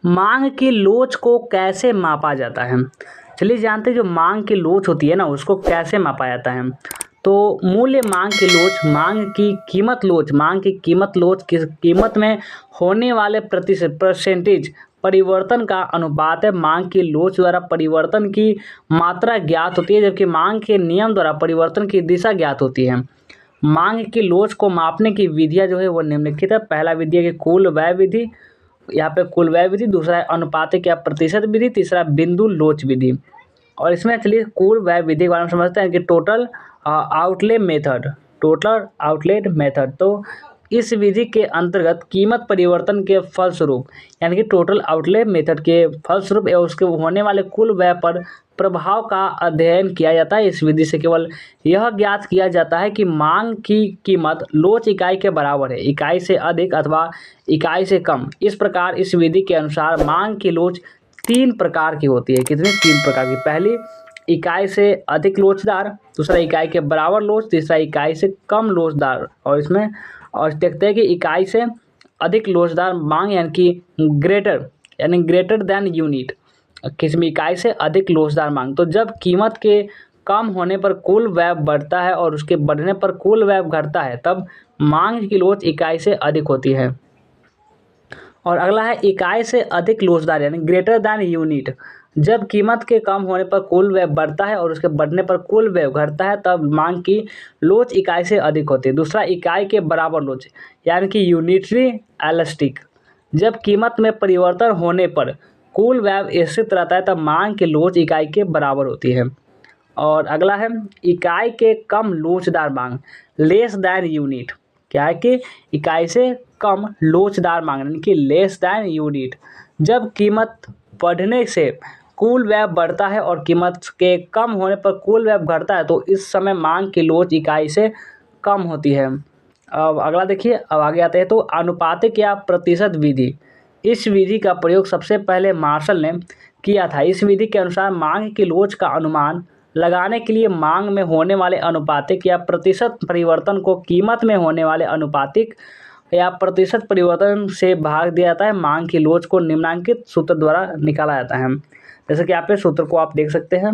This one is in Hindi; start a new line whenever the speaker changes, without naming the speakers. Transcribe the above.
मांग की लोच को कैसे मापा जाता है? चलिए जानते हैं जो मांग की लोच होती है ना उसको कैसे मापा जाता है। तो मूल्य मांग की लोच, मांग की कीमत लोच, मांग की कीमत लोच किस कीमत में होने वाले प्रतिशत परसेंटेज परिवर्तन का अनुपात है। मांग की लोच द्वारा परिवर्तन की मात्रा ज्ञात होती है, जबकि मांग के नियम द्वारा परिवर्तन की दिशा ज्ञात होती है। मांग की लोच को मापने की विधियाँ जो है वो निम्नलिखित है। पहला विधि है कि कुल व्यय विधि, यहाँ पे कुल व्यय विधि, दूसरा है अनुपातिक या प्रतिशत विधि, तीसरा बिंदु लोच विधि। और इसमें चलिए कुल व्यय विधि के बारे में समझते हैं कि total outlay method, total outlet method. तो इस विधि के अंतर्गत कीमत परिवर्तन के फलस्वरूप यानी कि टोटल आउटले मेथड के फलस्वरूप या उसके होने वाले कुल व्यय पर प्रभाव का अध्ययन किया जाता है। इस विधि से केवल यह ज्ञात किया जाता है कि मांग की कीमत लोच इकाई के बराबर है, इकाई से अधिक अथवा इकाई से कम। इस प्रकार इस विधि के अनुसार मांग की लोच 3 प्रकार की होती है। कितनी? 3 प्रकार की। पहली, इकाई से अधिक लोचदार, दूसरा इकाई के बराबर लोच, तीसरा इकाई से कम लोचदार। और इसमें और देखते हैं कि इकाई से अधिक लोचदार मांग यानी कि ग्रेटर देन यूनिट, किसी इकाई से अधिक लोचदार मांग। तो जब कीमत के कम होने पर कुल व्यय बढ़ता है और उसके बढ़ने पर कुल व्यय घटता है, तब मांग की लोच इकाई से अधिक होती है। और अगला है इकाई से अधिक लोचदार यानी ग्रेटर दैन यूनिट। जब कीमत के कम होने पर कुल व्यय बढ़ता है और उसके बढ़ने पर कुल व्यय घटता है, तब मांग की लोच इकाई से अधिक होती है। दूसरा, इकाई के बराबर लोच यानी कि यूनिटरी एलास्टिक। जब कीमत में परिवर्तन होने पर कुल व्यय स्थिर रहता है, तब मांग की लोच इकाई के बराबर होती है। और अगला है इकाई के कम लोचदार मांग, लेस दैन यूनिट। क्या है कि इकाई से कम लोचदार मांग यानी कि लेस दैन यूनिट। जब कीमत बढ़ने से कुल व्यय बढ़ता है और कीमत के कम होने पर कुल व्यय घटता है, तो इस समय मांग की लोच इकाई से कम होती है। अब अगला देखिए, अब आगे आते हैं तो अनुपातिक या प्रतिशत विधि। इस विधि का प्रयोग सबसे पहले मार्शल ने किया था। इस विधि के अनुसार मांग की लोच का अनुमान लगाने के लिए मांग में होने वाले अनुपातिक या प्रतिशत परिवर्तन को कीमत में होने वाले अनुपातिक या प्रतिशत परिवर्तन से भाग दिया जाता है। मांग की लोच को निम्नांकित सूत्र द्वारा निकाला जाता है। जैसे कि आप सूत्र को आप देख सकते हैं।